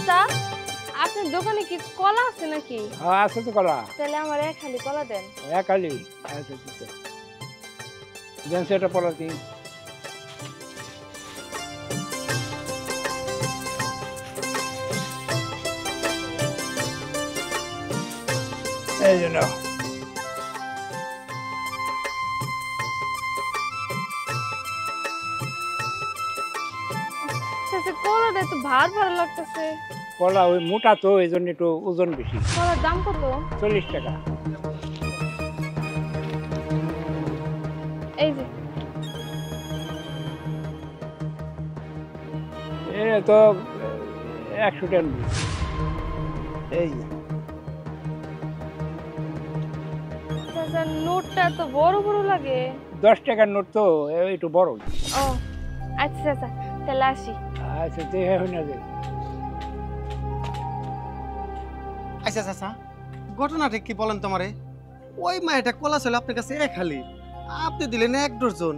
চাচা আপনার দোকানে কি কলা আছে নাকি? হ্যাঁ আছে তো কলা। তাহলে আমার এক হালি কলা দেন। এক হালি আছে তো। দেন সেটা পলাতি। এই জন্য চাচা কলাটা তো ভার ভার লাগতেছে। কলা ওই মোটা তো এই জন্য একটু ওজন বেশি। কলার দাম কত? 40 টাকা। এই যে এটা তো 100 টাকা। এই চাচা নোটটা তো বড় বড় লাগে। 10 টাকার নোট তো একটু বড়। ও আচ্ছা চাচা তাহলে আসি। আচ্ছা দেখে হই না যে। আচ্ছা চাচা ঘটনাটা কি বলেন তোমারে? ওই মায়েটা কলা ছিল আপনার কাছে এক হালি, আপনি দিলেন 1 ডজন,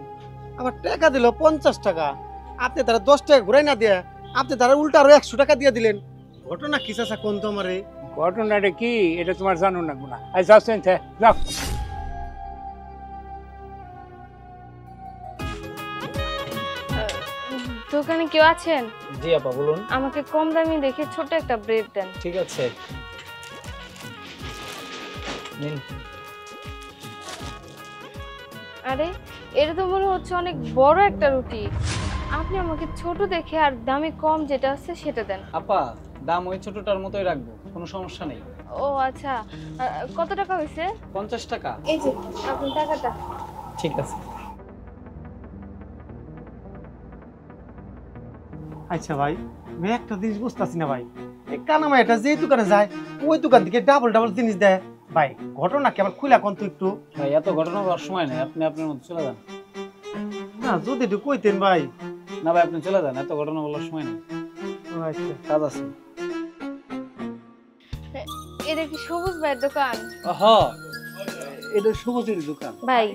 আবার টাকা দিল 50 টাকা। আপনি তারা 10 টাকা ঘুরাই না দিয়ে আপনি তারা উল্টা আরো 100 টাকা দিয়ে দিলেন। ঘটনা কি চাচা কোন তোমারে? ঘটনাটা কি এটা তোমার জানো না গুনা। আচ্ছা যাও যাও। দোকানে কেউ আছেন? জি আপা বলুন। আমাকে কম দামি দেখে ছোট একটা ব্রেড দেন। ঠিক আছে নিন। আরে এটা তো মনে হচ্ছে অনেক বড় একটা রুটি। আপনি আমাকে ছোট দেখে আর দামে কম যেটা আছে সেটা দেন। আপা দাম ওই ছোটটার মতোই রাখবো, কোনো সমস্যা নেই। ও আচ্ছা কত টাকা হয়েছে? 50 টাকা। এই যে আপনার টাকাটা। ঠিক আছে। আচ্ছা ভাই আমি একটা জিনিস বুঝতেছি না ভাই, এই কানা মায়েটা যে দোকানে যায় ওই দোকান থেকে ডাবল ডাবল জিনিস দেয় ভাই। ঘটনা কি আবার খুলে কোন তো একটু? ভাই এত ঘটনা হওয়ার সময় নেই, আপনি আপনার মতো চলে যান। না যদি একটু কইতেন ভাই। না ভাই আপনি চলে যান, এত ঘটনা বলার সময় নেই, আচ্ছা কাজ আছে। এটা কি সবুজ ভাইয়ের দোকান? হ্যাঁ এটা সবুজের দোকান। ভাই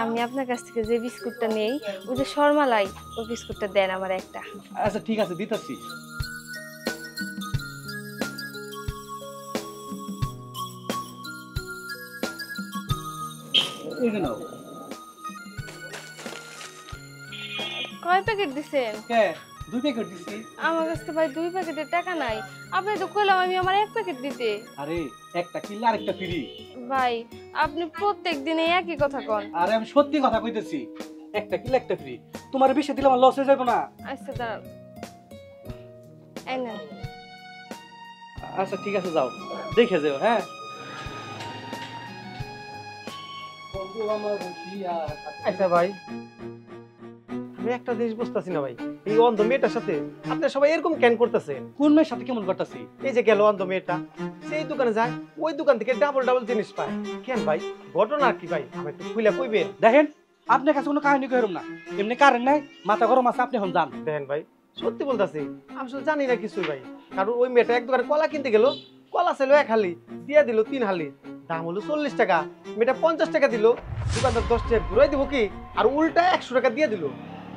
আমি আপনার কাছ থেকে যে বিস্কুটটা নেই ওই যে শর্মালাই, ওই বিস্কুটটা দেন আমার একটা। আচ্ছা ঠিক আছে দিতেছি। এই যে নাও। কয় প্যাকেট দিছেন? কে 2 প্যাকেট দিছি। আমার কাছে ভাই 2 প্যাকেটের টাকা নাই। আপনি তো কইলাম আমি আমার 1 প্যাকেট দিতে। আরে একটা কিনলে আরেকটা ফ্রি। ভাই আপনি প্রত্যেক দিনে একই কথা কন। আরে আমি সত্যি কথা কইতেছি, একটা কিনলে একটা ফ্রি। তোমার বেশি দিলে আমার লস হয়ে যাবে না? আচ্ছা দাঁড়ান এই নেন। আচ্ছা ঠিক আছে যাও দেখে যাও। হ্যাঁ আচ্ছা ভাই আমি একটা জিনিস বুঝতেছি না ভাই, এই অন্ধ মেয়েটার সাথে আপনারা সবাই এরকম কেন করতেছেন? কোন মেয়ের সাথে কেমন করতেছি? এই যে গেল অন্ধ মেয়েটা, সেই দোকানে যায় ওই দোকান থেকে ডাবল ডাবল জিনিস পায় কেন ভাই? ঘটনা কি ভাই আমি একটু খুলে কইবেন? দেখেন আপনার কাছে কোনো কাহিনী কইরম না, এমনি কারেন্ট নাই, মাথা গরম আছে, আপনি এখন যান। দেখেন ভাই সত্যি বলতাছি আমি আসলে জানি না কিছুই ভাই। কারণ ওই মেয়েটা এক দোকানে কলা কিনতে গেল, কলা ছিল 1 হালি, দিয়ে দিল 3 হালি, দাম হলো 40 টাকা। মেয়েটা 50 টাকা দিল, দোকানদার 10 টাকা ঘুরাই দিব কি আর উল্টা 100 টাকা দিয়ে দিল।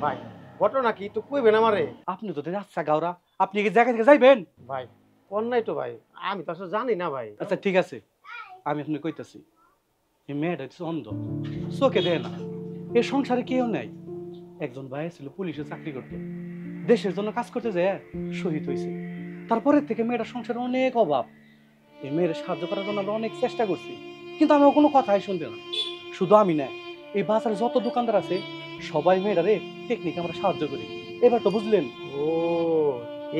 ভাই ঘটনা কি একটু কইবেন আমারে? আপনি তো আচ্ছা গাওরা, আপনি কি জায়গা থেকে যাইবেন? ভাই অন্যায় তো ভাই, আমি তো আসলে জানি না ভাই। আচ্ছা ঠিক আছে আমি আপনি কইতাছি, এই মেয়েটা হচ্ছে অন্ধ, চোখে দেয় না, এর সংসারে কেউ নাই। একজন ভাই ছিল পুলিশে চাকরি করতো, দেশের জন্য কাজ করতে যায় শহীদ হয়েছে। তারপরের থেকে মেয়েটার সংসারে অনেক অভাব। এই মেয়ের সাহায্য করার জন্য আমরা অনেক চেষ্টা করছি, কিন্তু আমার কোনো কথাই শুনতে না। শুধু আমি না, এই বাজারে যত দোকানদার আছে সবাই মেয়েটারে টেকনিক আমরা সাহায্য করি। এবার তো বুঝলেন? ও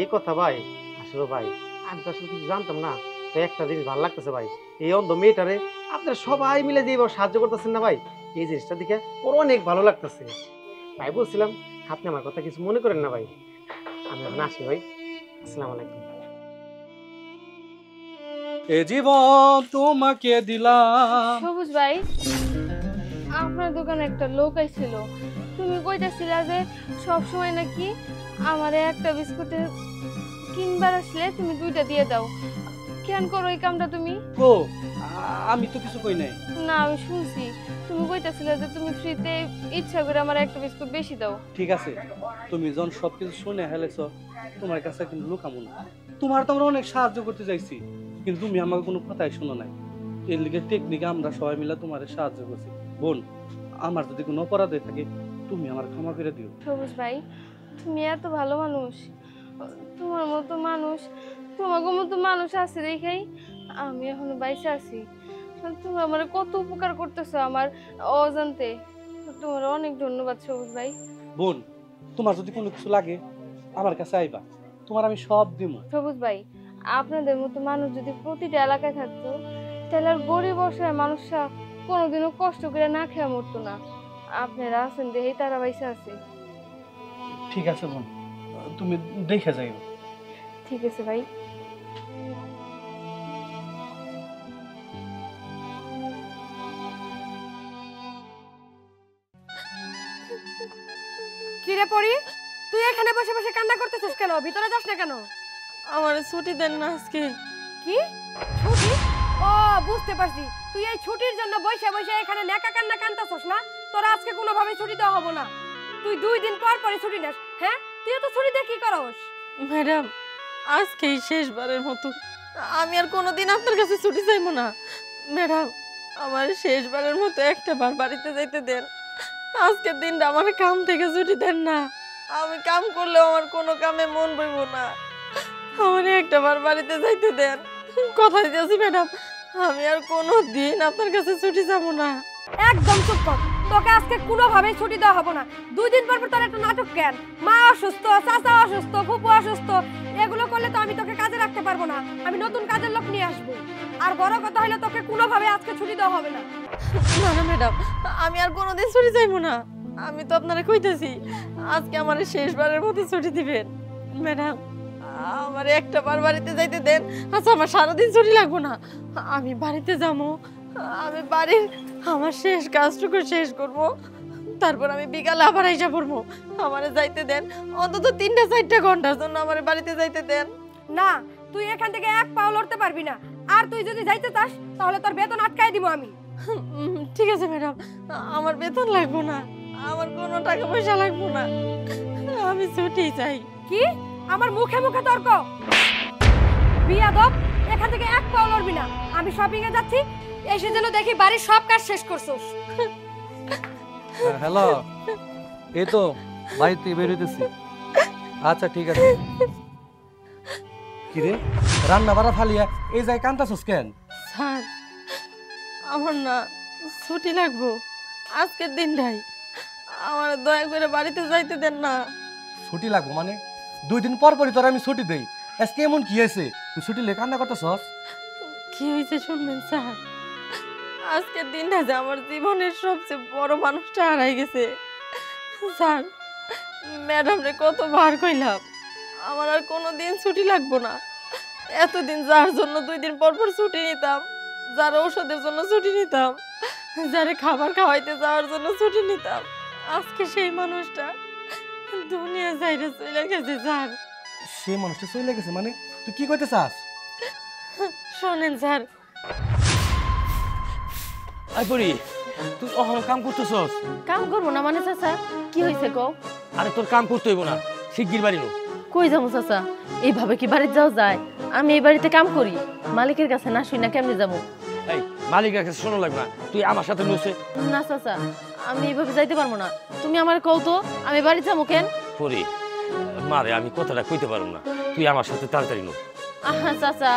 এই কথা ভাই, আসলে ভাই আমি তো আসলে কিছু জানতাম না। তো একটা জিনিস ভালো লাগতেছে ভাই, এই অন্ধ মেয়েটারে আপনারা সবাই মিলে যে এবার সাহায্য করতেছেন না ভাই, এই জিনিসটা দেখে ওর অনেক ভালো লাগতেছে। তাই বলছিলাম আপনি আমার কথা কিছু মনে করেন না ভাই, আমি এখন আসি ভাই। আসসালামু আলাইকুম। এ জীবন তোমাকে দিলাম। সবুজ ভাই আপনার দোকানে একটা লোক আইছিল, তুমি কইতাছিলা যে সব সময় নাকি আমারে একটা বিস্কুটের কিনবার আসলে তুমি 2টা দিয়ে দাও। কেন করো এই কামটা তুমি? ও আমি তো কিছু কই নাই। না আমি শুনছি তুমি কইতাছিলে যে তুমি ফ্রিতে ইচ্ছা করে আমার একটা বিস্কুট বেশি দাও। ঠিক আছে, তুমি যখন সবকিছু শুনে হেলেছো, তোমার কাছে কিন্তু লুকামো না। তোমার তো আমরা অনেক সাহায্য করতে চাইছি, কিন্তু তুমি আমাকে কোনো কথাই শোনো নাই। এর লিগে টেকনিকে আমরা সবাই মিলে তোমার সাহায্য করছি। বোন, আমার যদি কোনো অপরাধ হয়ে থাকে তুমি আমার ক্ষমা করে দিও। সবুজ ভাই, তুমি এত ভালো মানুষ, তোমার মতো মানুষ, তোমাকে মতো মানুষ আছে দেখাই আমি এখনো বাইসে আছি। তুমি আমার কত উপকার করতেছো আমার অজান্তে, তোমার অনেক ধন্যবাদ সবুজ ভাই। বোন, তোমার যদি কোনো কিছু লাগে আমার কাছে আইবা, তোমার আমি সব দিব। সবুজ ভাই, আপনাদের মতো মানুষ যদি প্রতিটা এলাকায় থাকতো তাহলে আর গরিব অসহায় মানুষরা কোনোদিনও কষ্ট করে না খেয়ে মরতো না। আপনারা আছেন দেখেই তারা বাইসে আছে। ঠিক আছে বোন, তুমি দেখে যাইও। ঠিক আছে ভাই। কি রে পড়ি, তুই এখানে বসে বসে কান্না করতেছিস কেন? ভিতরে যাস না কেন? আমার ছুটি দেন না আজকে। কি ছুটি? ও বুঝতে পারছি, তুই এই ছুটির জন্য বসে বসে এখানে নেকা কান্না কান্তাছস না? তোর আজকে কোনোভাবে ছুটি দেওয়া হবে না। তুই 2 দিন পর পরে ছুটি নেস। হ্যাঁ, তুই তো ছুটি দিয়ে কি করস? ম্যাডাম, আজকেই শেষবারের মতো, আমি আর কোনোদিন আপনার কাছে ছুটি চাইবো না। ম্যাডাম, আমার শেষবারের মতো একটা বার বাড়িতে যাইতে দেন। আজকের দিনটা আমার কাম থেকে ছুটি দেন না। আমি কাম করলেও আমার কোনো কামে মন বইব না। আমার একটা বার বাড়িতে যাইতে দেন। কথা দিতেছি ম্যাডাম, আমি আর কোনো দিন আপনার কাছে ছুটি যাবো না। একদম চুপ কর, তোকে আজকে কোনোভাবে ছুটি দেওয়া হবে না। 2 দিন পর পর তোর একটা নাটক কেন? মা অসুস্থ, চাচা অসুস্থ, ফুপু অসুস্থ, এগুলো করলে তো আমি তোকে কাজে রাখতে পারবো না। আমি নতুন কাজের লোক নিয়ে আসবো। আর বড় কথা হলো তোকে কোনোভাবে আজকে ছুটি দেওয়া হবে না। না না ম্যাডাম, আমি আর কোনোদিন ছুটি চাইবো না। আমি তো আপনারা কইতেছি আজকে আমার শেষবারের মতো ছুটি দিবেন। ম্যাডাম, আমার একটা বার বাড়িতে যাইতে দেন। আচ্ছা, আমার সারাদিন ছুটি লাগবো না। আমি বাড়িতে যাবো, আমি বাড়ির আমার শেষ কাজটুকু শেষ করব, তারপর আমি বিকালে আবার আইসা পড়বো। আমারে যাইতে দেন, অন্তত 3-4 ঘন্টার জন্য আমার বাড়িতে যাইতে দেন। না, তুই এখান থেকে এক পাও লড়তে পারবি না। আর তুই যদি যাইতে চাস তাহলে তোর বেতন আটকাই দিব আমি। ঠিক আছে ম্যাডাম, আমার বেতন লাগবো না, আমার কোনো টাকা পয়সা লাগবো না, আমি ছুটি চাই। কি? আমার মুখে মুখে তর্ক? বিয়াদব, এখান থেকে এক পাও লড়বি না। আমি শপিং এ যাচ্ছি, এসে যেন দেখি বাড়ির সব কাজ শেষ করছস। হ্যালো, এই তো বাড়িতে বেরোতেছি। আচ্ছা ঠিক আছে। কিরে, রান্না বাড়া ফালিয়া এই জায়গায় কান্তাছস কেন? স্যার, আমার না ছুটি লাগবো আজকের দিনটাই। আমার দয়া করে বাড়িতে যাইতে দেন না। ছুটি লাগবো মানে? 2 দিন পর পরই তোর আমি ছুটি দেই। আজকে এমন কি হয়েছে তুই ছুটি লে কান্না করতেছস? কি হয়েছে শুনবেন স্যার? আজকের দিনটা যে আমার জীবনের সবচেয়ে বড় মানুষটা হারাই গেছে। স্যার, ম্যাডাম রে কতবার কইলাম আমার আর কোনো দিন ছুটি লাগবো না। এতদিন যার জন্য 2 দিন পর পর ছুটি নিতাম, যার ঔষধের জন্য ছুটি নিতাম, যারে খাবার খাওয়াইতে যাওয়ার জন্য ছুটি নিতাম, আজকে সেই মানুষটা দুনিয়া যাইরে চলে গেছে। স্যার, সেই মানুষটা চলে গেছে মানে? তুই কি করতে চাস? শোনেন স্যার, আই পড়ি, তুই অহন কাম করতেছস? কাম করবো না মানে চাচা? কি হয়েছে কও? আরে তোর কাম করতে হইব না, শিগগির বাড়ি নো। কই যাবো চাচা? এইভাবে কি বাড়িতে যাওয়া যায়? আমি এই বাড়িতে কাম করি, মালিকের কাছে না শুই না কেমনে যাবো? এই মালিকের কাছে শোনো লাগবে না, তুই আমার সাথে নুসে। না চাচা, আমি এইভাবে যাইতে পারবো না। তুমি আমার কও তো আমি বাড়ি যাবো কেন? পড়ি মারে, আমি কথাটা কইতে পারব না, তুই আমার সাথে তাড়াতাড়ি নো। আহা চাচা,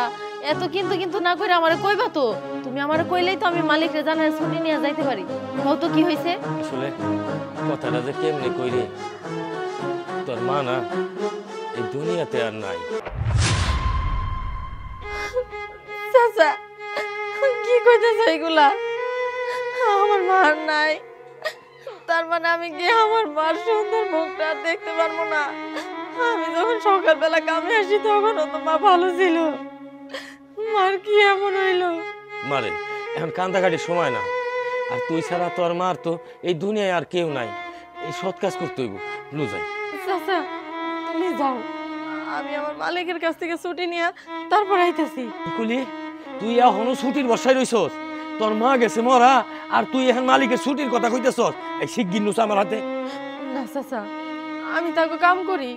এত কিন্তু কিন্তু না কইরা আমারে কইবা তো। তুমি আমারে কইলেই তো আমি মালিকরে জানাই ছুটি নিয়ে যাইতে পারি। কও তো কি হইছে? আসলে কথাটা যে কেমনে কইরে, তোর মা না এই দুনিয়াতে আর নাই। চাচা, কি কইতেছ এগুলা? আমার মা আর নাই, তার মানে আমি কি আমার মার সুন্দর মুখটা আর দেখতে পারবো না? আমি যখন সকালবেলা কামে আসি তখন তো মা ভালো ছিল, মার কি এমন হইলো? মারে এখন কান্দাকাটির সময় না, আর তুই ছাড়া তোর মার তো এই দুনিয়ায় আর কেউ নাই। এই সৎ কাজ করতে হইব, নু যাই। চাচা, তুমি যাও, আমি আমার মালিকের কাছ থেকে ছুটি নিয়ে তারপর আইতেছি। কি কইলি? তুই এখনো ছুটির বর্ষায় রইছস? তোর মা গেছে মরা আর তুই এখন মালিকের ছুটির কথা কইতেছ? এই শিগগির নুস আমার হাতে। না চাচা, আমি তাকে কাম করি,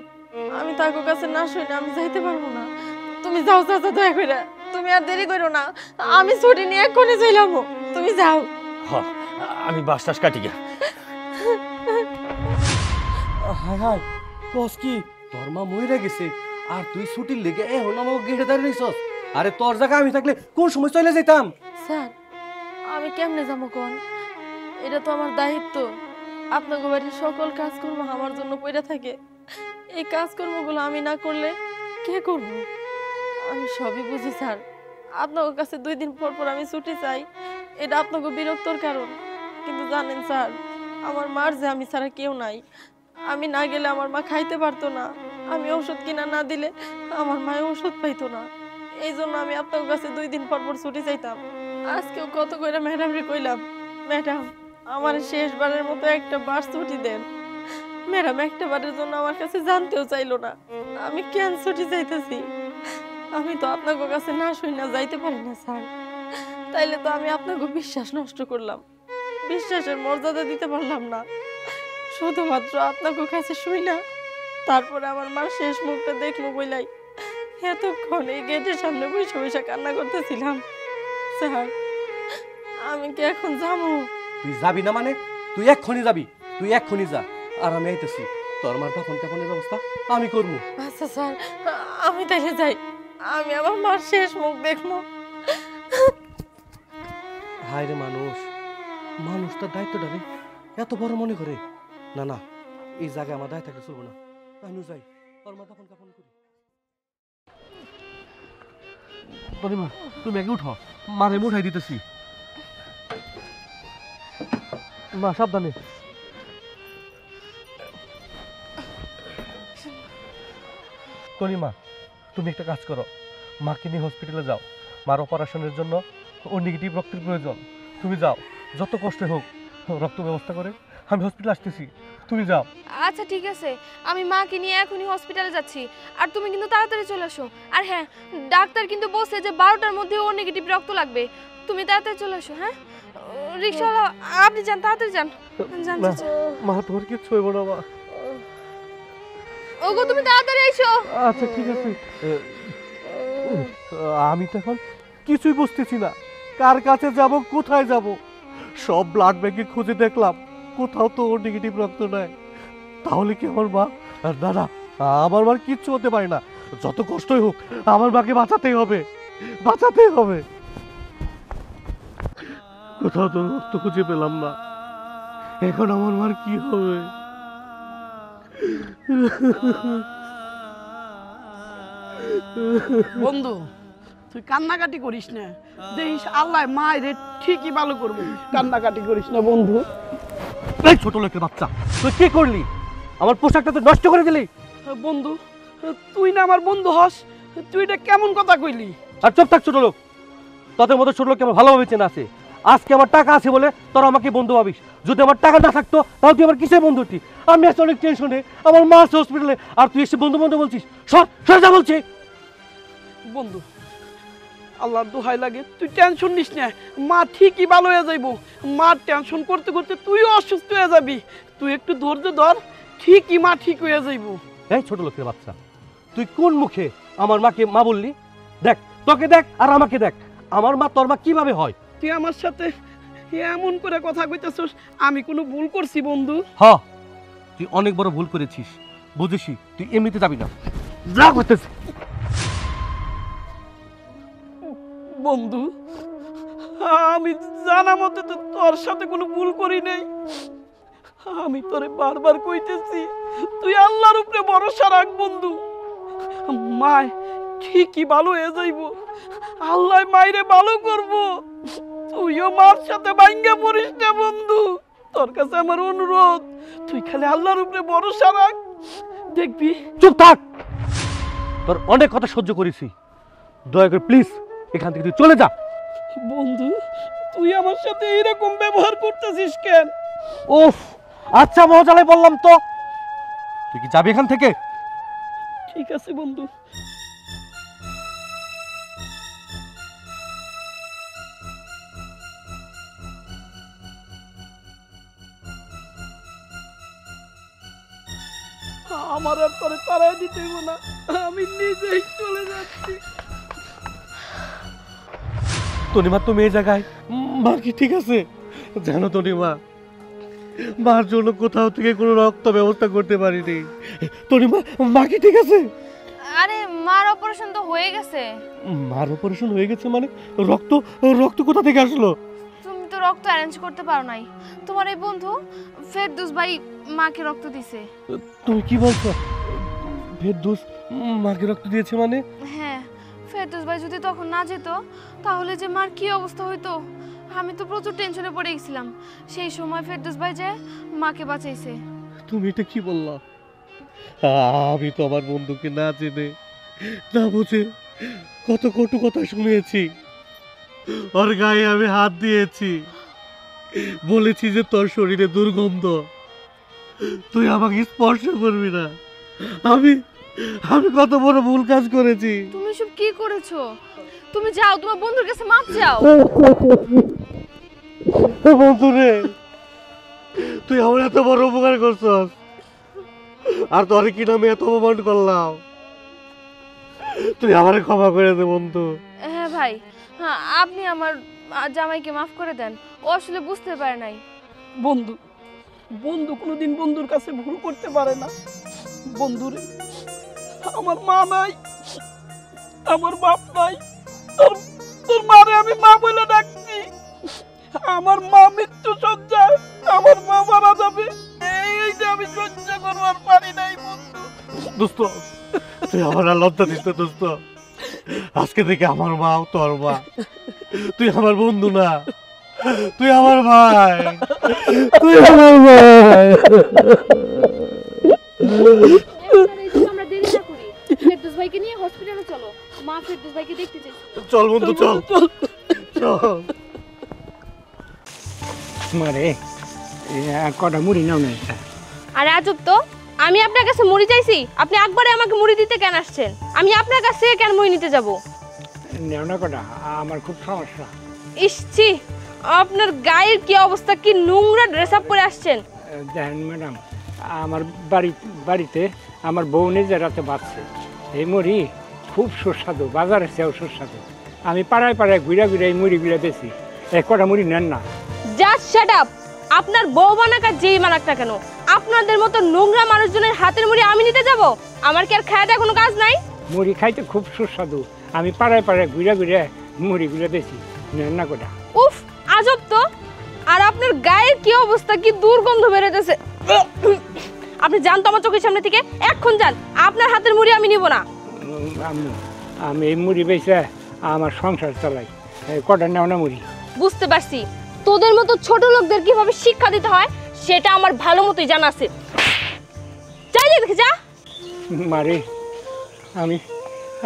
আমি তাকে কাছে না শুই না, আমি যাইতে পারবো না। তুমি যাও চাচা, দয়া করে তুমি আর দেরি করো না, আমি ছুটি নিয়ে এক্ষুনি চইলাম, তুমি যাও। হ, আমি বাস টাস কাটি গা। হায় হায়, কস কি তোর মা মইরা গেছে আর তুই ছুটির লেগে এখন আমাকে গেটে দাঁড়িয়ে রইছস? আরে তোর জায়গা আমি থাকলে কোন সময় চলে যেতাম। স্যার, আমি কেমনে যাবো কোন? এটা তো আমার দায়িত্ব। আপনাকে বাড়ির সকল কাজকর্ম আমার জন্য পড়ে থাকে, এই কাজকর্মগুলো আমি না করলে কে করব? আমি সবই বুঝি স্যার, আপনার কাছে 2 দিন পর পর আমি ছুটি চাই, এটা আপনাকে বিরক্তর কারণ। কিন্তু জানেন স্যার, আমার মার যে আমি ছাড়া কেউ নাই, আমি না গেলে আমার মা খাইতে পারতো না, আমি ওষুধ কিনা না দিলে আমার মায়ে ওষুধ পাইতো না। এই জন্য আমি আপনার কাছে 2 দিন পর পর ছুটি চাইতাম। আজকেও কত করে ম্যাডামরে কইলাম, ম্যাডাম আমার শেষবারের মতো একটা বার ছুটি দেন। ম্যাডাম একটা বারের জন্য আমার কাছে জানতেও চাইলো না আমি কেন ছুটি চাইতেছি। আমি তো আপনাকে কাছে না শুই না যাইতে পারি না স্যার, তাইলে তো আমি আপনাকে বিশ্বাস নষ্ট করলাম, বিশ্বাসের মর্যাদা দিতে পারলাম না। শুধুমাত্র আপনাকে কাছে শুই না, তারপরে আমার মার শেষ মুখটা দেখলো বইলাই এতক্ষণ এই গেটের সামনে বসে বসে কান্না করতেছিলাম। স্যার, আমি কি এখন যাবো? তুই যাবি না মানে? তুই এক্ষুনি যাবি, তুই এক্ষুনি যা। আর আমি আইতেছি, তোর মার তখন তখনের ব্যবস্থা আমি করবো। আচ্ছা স্যার, আমি তাইলে যাই, আমি আমার মার শেষ মুখ দেখবো। হায় রে মানুষ, মানুষ তার দায়িত্বটারে এত বড় মনে করে। না না, এই জায়গায় আমার দায় থাকলে চলবো না, আমি যাই, তোর মা তখন কাপন করি। তনিমা, তুমি আগে উঠো, মারে উঠাই দিতেছি। মা সাবধানে। তনিমা, তুমি একটা কাজ করো, মাকে নিয়ে হসপিটালে যাও, মার অপারেশনের জন্য ও নেগেটিভ রক্তের প্রয়োজন। তুমি যাও, যত কষ্ট হোক রক্ত ব্যবস্থা করে আমি হসপিটালে আসতেছি, তুমি যাও। আচ্ছা ঠিক আছে, আমি মাকে নিয়ে এখনই হসপিটালে যাচ্ছি, আর তুমি কিন্তু তাড়াতাড়ি চলে আসো। আর হ্যাঁ, ডাক্তার কিন্তু বলছে যে 12টার মধ্যে ও নেগেটিভ রক্ত লাগবে, তুমি তাড়াতাড়ি চলে আসো। হ্যাঁ রিকশাওয়ালা, আপনি যান, তাড়াতাড়ি যান। যান চাচা। মা তোমার কিচ্ছু হইব না মা। ওগো তুমি তাড়াতাড়ি এসো। আচ্ছা ঠিক আছে। আমি তো এখন কিছুই বুঝতেছি না, কার কাছে যাব, কোথায় যাব। সব ব্লাড ব্যাংকে খুঁজে দেখলাম, কোথাও তো ওর নেগেটিভ রক্ত নাই। তাহলে কি আমার মা? আর দাদা, আমার মার কিচ্ছু হতে পারে না, যত কষ্টই হোক আমার মাকে বাঁচাতেই হবে, বাঁচাতেই হবে। কোথাও তো রক্ত খুঁজে পেলাম না, এখন আমার মার কি হবে? বন্ধু, তুই কান্নাকাটি করিস না, দেখিস আল্লাহ মায়ের ঠিকই ভালো করবো। কান্নাকাটি করিস না বন্ধু। এই ছোট লোকের বাচ্চা, তুই কি করলি? আমার পোশাকটা তো নষ্ট করে দিলি। বন্ধু, তুই না আমার বন্ধু হস, তুই এটা কেমন কথা কইলি? আর চুপ থাক ছোট লোক, তোদের মতো ছোট লোককে আমার ভালোভাবে চেনা আছে। আজকে আমার টাকা আছে বলে তোরা আমাকে বন্ধু ভাবিস, যদি আমার টাকা না থাকতো তাহলে তুই আমার কিসের বন্ধু হতি? আমি আজকে অনেক টেনশনে, আমার মা আছে হসপিটালে, আর তুই এসে বন্ধু বন্ধু বলছিস। সর সর যা বলছি। বন্ধু, আল্লাহর দোহাই লাগে, তুই টেনশন নিস না, মা ঠিকই ভালো হয়ে যাইব। মা টেনশন করতে করতে তুইও অসুস্থ হয়ে যাবি, তুই একটু ধৈর্য ধর, ঠিকই মা ঠিক হয়ে যাইব। এই ছোট লোকের বাচ্চা, তুই কোন মুখে আমার মাকে মা বললি? দেখ, তোকে দেখ আর আমাকে দেখ, আমার মা তোর মা কিভাবে হয়? তুই আমার সাথে এমন করে কথা কইতেছস, আমি কোনো ভুল করছি বন্ধু? হ্যাঁ, তুই অনেক বড় ভুল করেছিস, বুঝেছি। তুই এমনিতে যাবি না, যা করতেছিস। বন্ধু, আমি জানা মতে তো তোর সাথে কোনো ভুল করি নাই। আমি তোরে বারবার কইতেছি, তুই আল্লাহর উপরে ভরসা রাখ বন্ধু। মায় ঠিকই ভালো হয়ে যাইব, আল্লাহ মাইরে ভালো করব। তুইও মার সাথে ভাঙ্গা পড়িস না বন্ধু, তোর কাছে আমার অনুরোধ, তুই খালি আল্লাহর উপরে ভরসা রাখ, দেখবি। চুপ থাক, তোর অনেক কথা সহ্য করেছি, দয়া করে প্লিজ এখান থেকে তুই চলে যা। বন্ধু, তুই আমার সাথে এরকম ব্যবহার করতেছিস কেন? ওফ, আচ্ছা মজালাই বললাম তো, তুই কি যাবি এখান থেকে? ঠিক আছে বন্ধু। আমার আর তোরে তাড়াই দিতে হইব না, আমি নিজেই চলে যাচ্ছি। তনিমা তুমি এই জায়গায়, মা কি ঠিক আছে? জানো তনিমা, মার জন্য কোথাও থেকে কোনো রক্ত ব্যবস্থা করতে পারিনি। তনিমা, মা কি ঠিক আছে? আরে মার অপারেশন তো হয়ে গেছে। মার অপারেশন হয়ে গেছে মানে? রক্ত রক্ত কোথা থেকে আসলো? তুমি তো রক্ত অ্যারেঞ্জ করতে পারো নাই, তোমার এই বন্ধু ফেরদৌস ভাই মাকে রক্ত দিছে। তুমি কি বলছো? ফেরদৌস মাকে রক্ত দিয়েছে মানে? হ্যাঁ, ফেরদৌস ভাই যদি তখন না যেত তাহলে যে মার কি অবস্থা হইতো। আমি তো প্রচুর টেনশনে পড়ে গেছিলাম। সেই সময় ফেরদৌস ভাই যে মাকে বাঁচাইছে। তুমি এটা কি বললা? আমি তো আমার বন্ধুকে না জেনে না বুঝে কত কটু কথা শুনিয়েছি। ওর গায়ে আমি হাত দিয়েছি, বলেছি যে তোর শরীরে দুর্গন্ধ, তুই আমাকে স্পর্শ করবি না। আমি আমি কত বড় ভুল কাজ করেছি। তুমি সব কি করেছো? তুমি যাও, তোমার বন্ধুর কাছে মাপ চাও। বন্ধুরে, তুই আমার এত বড় উপকার করছস, আর তোর কি নামে এত অপমান করলাম। তুই আমারে ক্ষমা করে দে বন্ধু। হ্যাঁ ভাই, হ্যাঁ, আপনি আমার জামাইকে মাফ করে দেন। ও আসলে বুঝতে পারে নাই। বন্ধু, বন্ধু কোনোদিন বন্ধুর কাছে ভুল করতে পারে না। বন্ধুরে, আমার মা নাই, আমার বাপ নাই, তোর তোর মারে আমি মা বলে ডাকছি। আমার মা মৃত্যু সজ্জায়, আমার মা মারা যাবে, এই যে আমি সহ্য করবার পারি নাই বন্ধু। দোস্ত, তুই আমার আর লজ্জা দিস না দোস্ত। আজকে থেকে আমার মা তোর মা, তুই আমার বন্ধু না, তুই আমার ভাই, তুই আমার ভাই। আমরা দেরি না করি, ফেরদৌস ভাইকে নিয়ে হসপিটালে চলো। মা ফেরদৌস ভাইকে দেখতে চাই। চল বন্ধু, চল চল। মারে কটা মুড়ি নাও না। আরে আজব তো, আমি আপনার কাছে মুড়ি চাইছি, আপনি একবারে আমাকে মুড়ি দিতে কেন আসছেন? আমি আপনার কাছ থেকে কেন মুড়ি নিতে যাব? নেও না কটা, আমার খুব সমস্যা। ইসছি, আপনার গায়ের কি অবস্থা, কি নোংরা ড্রেস আপ পরে আসছেন। দেখেন ম্যাডাম, আমার বাড়িতে আমার বউ নিজে রাতে বাঁচছে। এই মুড়ি খুব সুস্বাদু, বাজারের চেয়েও সুস্বাদু। আমি পাড়ায় পাড়ায় ঘুরে ঘুরে এই মুড়িগুলো বেশি। কটা মুড়ি নেন না। Just shut up. আপনার বউ বানাক আর যেই বানাক না কেন, আপনাদের মতো নোংরা মানুষজনের হাতের মুড়ি আমি নিতে যাব? আমার কি আর খাওয়া দেওয়া কোনো কাজ নাই? মুড়ি খাইতে খুব সুস্বাদু, আমি পাড়ায় পাড়ায় ঘুরে ঘুরে মুড়িগুলো বেশি। নেন না কটা। উফ, আজব তো। আর আপনার গায়ের কি অবস্থা, কি দুর্গন্ধ বেরোতেছে। আপনি যান তো আমার চোখের সামনে থেকে, এখন যান। আপনার হাতের মুড়ি আমি নিব না। আমি এই মুড়ি বেচে আমার সংসার চালাই। কটা নেও না মুড়ি। বুঝতে পারছি, তোদের মতো ছোট লোকদের কিভাবে শিক্ষা দিতে হয় সেটা আমার ভালো মতোই জানা আছে। চাইলে দেখে যা। মারে,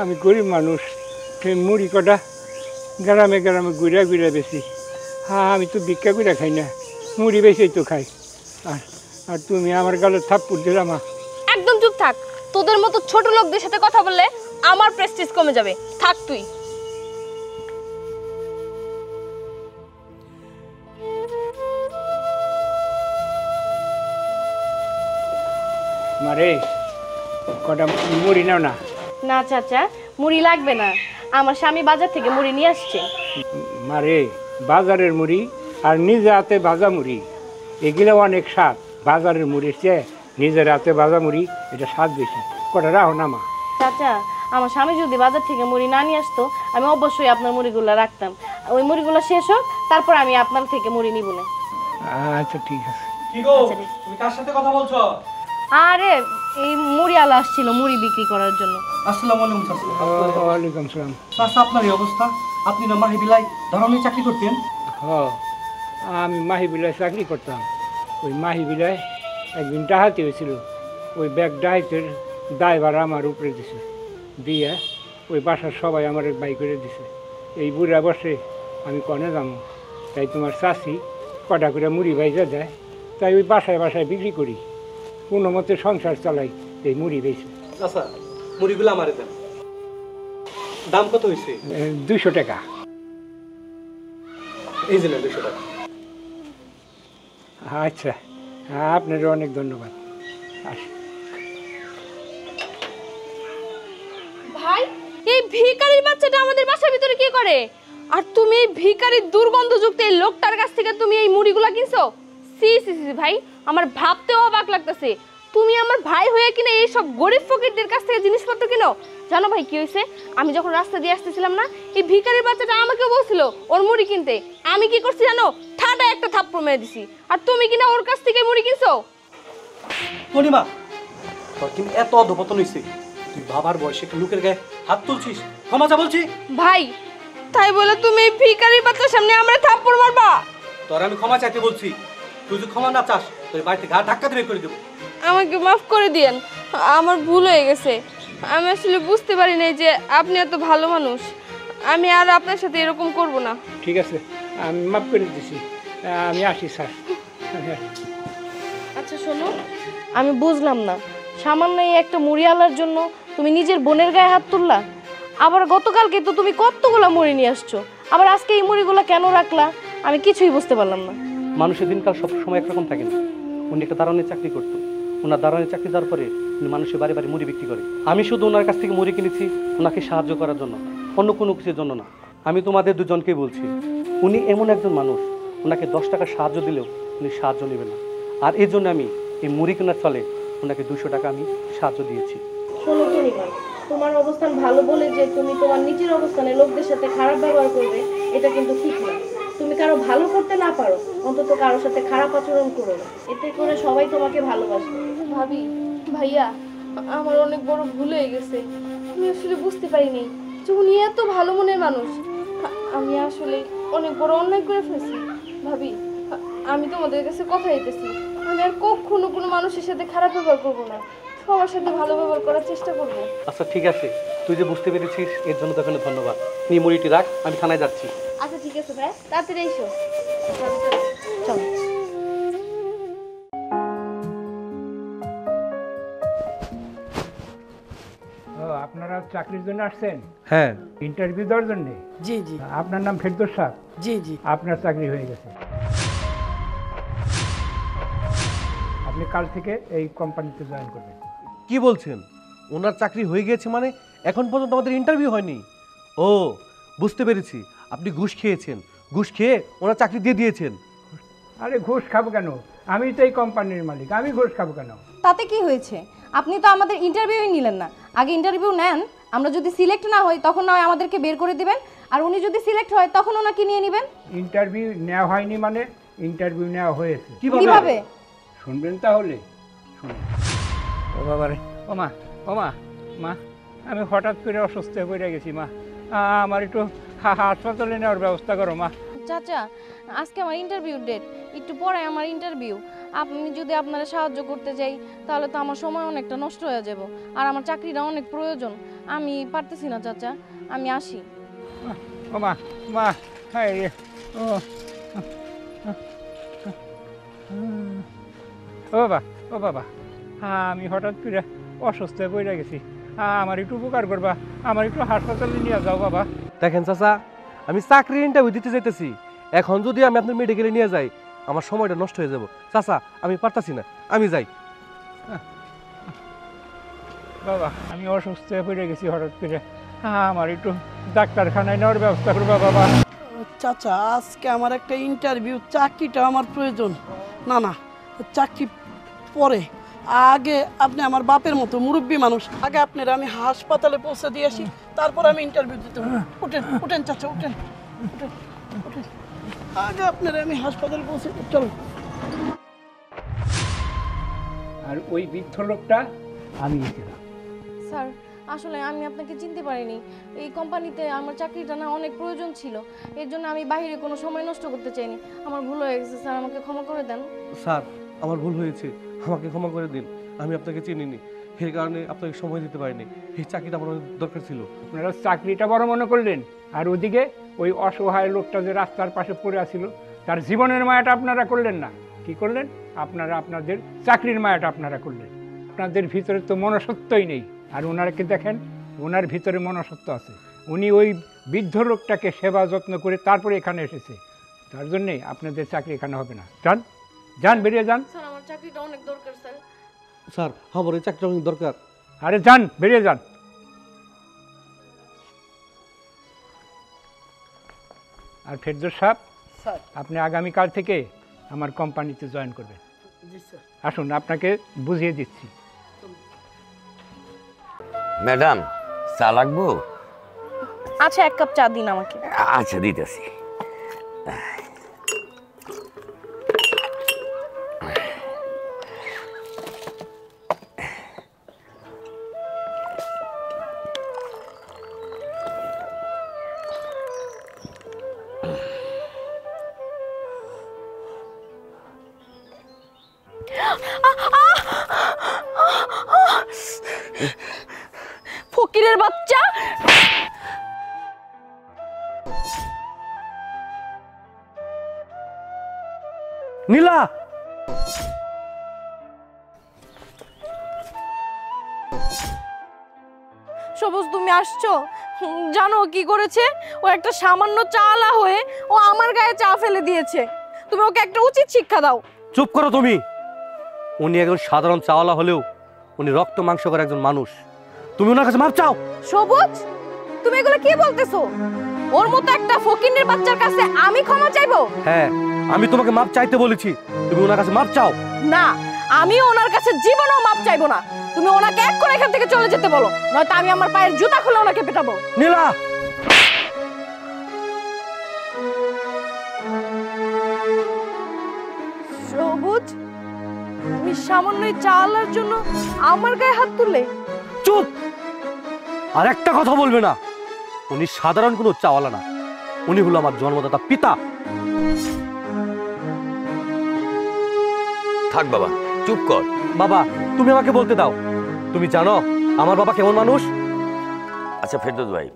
আমি গরিব মানুষ, সেই মুড়ি কটা গ্রামে গ্রামে ঘুরে ঘুরে বেশি। হ্যাঁ, আমি তো ভিক্ষা করে খাই না, মুড়ি বেশি তো খাই। আর তুমি আমার গালে থাপ্পড় দিলাম। একদম চুপ থাক। তোদের মতো ছোট লোকদের সাথে কথা বললে আমার প্রেস্টিজ কমে যাবে। থাক তুই। মারে, কটা মুড়ি নাও না। না চাচা, মুড়ি লাগবে না, আমার স্বামী বাজার থেকে মুড়ি নিয়ে আসছে। মারে, বাজারের মুড়ি আর নিজে হাতে ভাজা মুড়ি এগুলো অনেক স্বাদ। বাজারের মুড়ির চেয়ে নিজের হাতে ভাজা মুড়ি এটা স্বাদ বেশি। কটা রাখো না মা। চাচা, আমার স্বামী যদি বাজার থেকে মুড়ি না নিয়ে আসতো, আমি অবশ্যই আপনার মুড়িগুলো রাখতাম। ওই মুড়িগুলো শেষ হোক, তারপর আমি আপনার থেকে মুড়ি নিব না। আচ্ছা ঠিক আছে। কি গো, তুমি কার সাথে কথা বলছো? আরে এই মুড়িওয়ালা আসছিল মুড়ি বিক্রি করার জন্য। আসসালামু আলাইকুম চাচা। ওয়ালাইকুম সালাম। চাচা, আপনার এই অবস্থা, আপনি না মাহিবিলায় ধরনের চাকরি করতেন? আমি মাহিবিলায় চাকরি করতাম। ওই মাহিবিলায় একদিন ডাহাতি হয়েছিল, ওই ব্যাগ ডাহাতের দায়ভার আমার উপরে দিছে, দিয়ে ওই বাসার সবাই আমার বাই করে দিছে। এই বুড়া বসে আমি কনে যাবো, তাই তোমার চাষি কটা করে মুড়ি ভাইজা দেয়, তাই ওই বাসায় বাসায় বিক্রি করি, কোনো মতে সংসার চালাই এই মুড়ি বেশি। আচ্ছা, মুড়িগুলো আমারে দেন। দাম কত হয়েছে? 200 টাকা। এই যে 200 টাকা। আচ্ছা, আপনারও অনেক ধন্যবাদ। এই ভিখারির বাচ্চাটা আমাদের বাসার ভিতরে কি করে? আর তুমি এই ভিখারির দুর্গন্ধযুক্ত এই লোকটার কাছ থেকে তুমি এই মুড়িগুলা কিনছো? সি সি সি ভাই, আমার ভাবতেও অবাক লাগতেছে। তুমি আমার ভাই হয়ে কিনা এই সব গরিব ফকিরদের কাছ থেকে জিনিসপত্র কিনো? জানো ভাই কি হয়েছে? আমি যখন রাস্তা দিয়ে আসতেছিলাম না, এই ভিখারির বাচ্চাটা আমাকে বলছিল ওর মুড়ি কিনতে। আমি কি করছি জানো? ঠাডা একটা থাপ্পড় মেরে দিছি। আর তুমি কিনা ওর কাছ থেকে মুড়ি কিনছো? তনিমা, তোর কিন্তু এত অধপতন হইছে, তুই বাবার বয়সে একটা লোকের গায়ে হাত তুলছিস? ক্ষমা চা বলছি। ভাই, তাই বলে তুমি এই ভিখারির বাচ্চার সামনে আমরা থাপ্পড় মারবা? তোর আমি ক্ষমা চাইতে বলছি, তুই যদি ক্ষমা না চাস তোর বাড়িতে গা ধাক্কা দিয়ে বের করে দেবো। আমাকে মাফ করে দিয়েন, আমার ভুল হয়ে গেছে। আমি আসলে বুঝতে পারি নাই যে আপনি এত ভালো মানুষ। আমি আর আপনার সাথে এরকম করব না। ঠিক আছে, আমি মাফ করে দিছি। আমি আসি স্যার। আচ্ছা শোনো, আমি বুঝলাম না, সামান্য এই একটা মুড়িওয়ালার জন্য তুমি নিজের বোনের গায়ে হাত তুললা? আবার গতকালকে তো তুমি কতগুলো মুড়ি নিয়ে আসছো, আবার আজকে এই মুড়িগুলো কেন রাখলা? আমি কিছুই বুঝতে পারলাম না। মানুষের দিনকাল সব সময় একরকম থাকে না। উনি একটা দারোয়ানের চাকরি করতো, ওনার দারোয়ানের চাকরি দেওয়ার পরে উনি মানুষের বাড়ি বাড়ি মুড়ি বিক্রি করে। আমি শুধু ওনার কাছ থেকে মুড়ি কিনেছি ওনাকে সাহায্য করার জন্য, অন্য কোনো কিছুর জন্য না। আমি তোমাদের দুজনকেই বলছি, উনি এমন একজন মানুষ, ওনাকে 10 টাকা সাহায্য দিলেও উনি সাহায্য নেবেন না। আর এই জন্য আমি এই মুড়ি কেনার ফলে ওনাকে 200 টাকা আমি সাহায্য দিয়েছি। শোনো তনিমা, তোমার অবস্থান ভালো বলে যে তুমি তোমার নিজের অবস্থানে লোকদের সাথে খারাপ ব্যবহার করবে, এটা কিন্তু ঠিক না। তুমি কারো ভালো করতে না পারো, অন্তত কারোর সাথে খারাপ আচরণ করো না, এতে করে সবাই তোমাকে ভালোবাসবে। ভাবি, ভাইয়া, আমার অনেক বড় ভুল হয়ে গেছে। আমি আসলে বুঝতে পারিনি যে উনি এত ভালো মনের মানুষ। আমি আসলে অনেক বড় অন্যায় করে ফেলছি। ভাবি, আমি তোমাদের কাছে কথা দিতেছি, আমি আর কখনো কোনো মানুষের সাথে খারাপ ব্যবহার করবো না, সবার সাথে ভালো ব্যবহার করার চেষ্টা করবো। আচ্ছা ঠিক আছে, তুই যে বুঝতে পেরেছিস এর জন্য তোকে ধন্যবাদ। তুই মুড়িটি রাখ, আমি থানায় যাচ্ছি। আচ্ছা ঠিক আছে ভাই, তাড়াতাড়ি এসো। চলো। ও, আপনারা চাকরির জন্য আসছেন? হ্যাঁ। ইন্টারভিউ দেওয়ার জন্য? জি জি আপনার নাম ফেরদৌস সাহেব? জি জি। আপনার চাকরি হয়ে গেছে। আপনি কাল থেকে এই কোম্পানিতে জয়েন করবেন। কি বলছেন? ওনার চাকরি হয়ে গিয়েছে মানে? এখন পর্যন্ত আমাদের ইন্টারভিউ হয়নি। ও, বুঝতে পেরেছি, আপনি ঘুষ খেয়েছেন, ঘুষ খেয়ে ওনার চাকরি দিয়ে দিয়েছেন। আরে ঘুষ খাবো কেন? আমি তো এই কোম্পানির মালিক, আমি ঘুষ খাবো কেন? তাতে কি হয়েছে? আপনি তো আমাদের ইন্টারভিউই নিলেন না। আগে ইন্টারভিউ নেন, আমরা যদি সিলেক্ট না হই তখন নয় আমাদেরকে বের করে দিবেন, আর উনি যদি সিলেক্ট হয় তখন ওনাকে নিয়ে নেবেন। ইন্টারভিউ নেওয়া হয়নি মানে ইন্টারভিউ নেওয়া হয়েছে। কিভাবে? শুনবেন তাহলে? শুনুন। ও বাবা রে, ও মা, ও মা, মা, আমি হঠাৎ করে অসুস্থ হয়ে পড়ে গেছি মা, আমার একটু হাসপাতালে নেওয়ার ব্যবস্থা করো মা। চাচা, আজকে আমার ইন্টারভিউ ডেট, একটু পরে আমার ইন্টারভিউ। আপনি যদি আপনারা সাহায্য করতে যাই তাহলে তো আমার সময় অনেকটা নষ্ট হয়ে যাব, আর আমার চাকরিটা অনেক প্রয়োজন। আমি পারতেছি না চাচা, আমি আসি। ও মা, মা, হ্যাঁ রে, ও ও বাবা, ও বাবা, আমি হঠাৎ করে অসুস্থ হয়ে পড়ে গেছি, আমার একটু উপকার করবা, আমার একটু হাসপাতালে নিয়ে যাও বাবা। দেখেন চাচা, আমি চাকরির ইন্টারভিউ দিতে যাইতেছি, এখন যদি আমি আপনার মেডিকেলে নিয়ে যাই আমার সময়টা নষ্ট হয়ে যাব। চাচা, আমি পারতাছি না, আমি যাই। বাবা, আমি অসুস্থ হয়ে পড়ে গেছি হঠাৎ করে, আমার একটু ডাক্তারখানায় নেওয়ার ব্যবস্থা করবা বাবা। চাচা, আজকে আমার একটা ইন্টারভিউ, চাকরিটা আমার প্রয়োজন। না না, চাকরি পরে, আগে আপনি আমার বাপের মতো মুরব্বী মানুষ, আগে আপনার আমি হাসপাতালে পৌঁছে দিয়ে আসি, তারপর আমি ইন্টারভিউ দিতে হবে। উঠেন উঠেন চাচা, উঠেন উঠেন উঠেন, আগে আপনার আমি হাসপাতালে পৌঁছে, চলো। আর ওই বৃদ্ধ লোকটা আমি ছিলাম। স্যার, আসলে আমি আপনাকে চিনতে পারিনি। এই কোম্পানিতে আমার চাকরিটা না অনেক প্রয়োজন ছিল, এর জন্য আমি বাইরে কোনো সময় নষ্ট করতে চাইনি। আমার ভুল হয়ে গেছে স্যার, আমাকে ক্ষমা করে দেন। স্যার, আমার ভুল হয়েছে, আমাকে ক্ষমা করে দিন। আমি আপনাকে চিনিনি, এই কারণে আপনাকে সময় দিতে পারিনি। এই চাকরিটা আমার অনেক দরকার ছিল। আপনারা চাকরিটা বড় মনে করলেন, আর ওদিকে ওই অসহায় লোকটা যে রাস্তার পাশে পড়ে আছিল তার জীবনের মায়াটা আপনারা করলেন না। কি করলেন? আপনারা আপনাদের চাকরির মায়াটা আপনারা করলেন। আপনাদের ভিতরে তো মনুষ্যত্বই নেই। আর ওনারকে দেখেন, ওনার ভিতরে মনুষ্যত্ব আছে। উনি ওই বৃদ্ধ লোকটাকে সেবা যত্ন করে তারপরে এখানে এসেছে, তার জন্যে আপনাদের চাকরি এখানে হবে না। যান, যান, বেরিয়ে যান। স্যার, আমার চাকরিটা অনেক দরকার স্যার। স্যার, আমার এই চাকরিটা অনেক দরকার। আরে যান, বেরিয়ে যান। আর ফেরদৌস সাহেব, স্যার। আপনি আগামীকাল থেকে আমার কোম্পানিতে জয়েন করবেন। জি স্যার। আসুন, আপনাকে বুঝিয়ে দিচ্ছি। ম্যাডাম, চা লাগবো? আচ্ছা, 1 কাপ চা দিন আমাকে। আচ্ছা, দিতেছি। ফকিরের বাচ্চা! নীলা, সবুজ, তুমি আসছো? জানো ও কি করেছে? ও একটা সামান্য চালা হয়ে ও আমার গায়ে চা ফেলে দিয়েছে। তুমি ওকে একটা উচিত শিক্ষা দাও। চুপ করো তুমি। উনি একজন সাধারণ চাওয়ালা হলেও উনি রক্ত মাংস করে একজন মানুষ। তুমি ওনার কাছে মাপ চাও। সবুজ, তুমি এগুলো কি বলতেছো? ওর মতো একটা ফকিন্নির বাচ্চার কাছে আমি ক্ষমা চাইবো? হ্যাঁ, আমি তোমাকে মাপ চাইতে বলেছি, তুমি ওনার কাছে মাপ চাও। না, আমি ওনার কাছে জীবনেও মাপ চাইবো না। তুমি ওনাকে এক করে এখান থেকে চলে যেতে বলো, নয়তো আমি আমার পায়ের জুতা খুলে ওনাকে পেটাবো। নীলা, সবুজ, তুমি সামান্য চালার জন্য আমার গায়ে হাত তুললে? চুপ! আর একটা কথা বলবে না। উনি সাধারণ কোনো চাওয়ালা না, উনি হলো আমার জন্মদাতা পিতা। থাক বাবা, চুপ কর। বাবা, তুমি আমাকে বলতে দাও, তুমি জানো আমার বাবা কেমন মানুষ? আচ্ছা ফেরদৌস ভাই,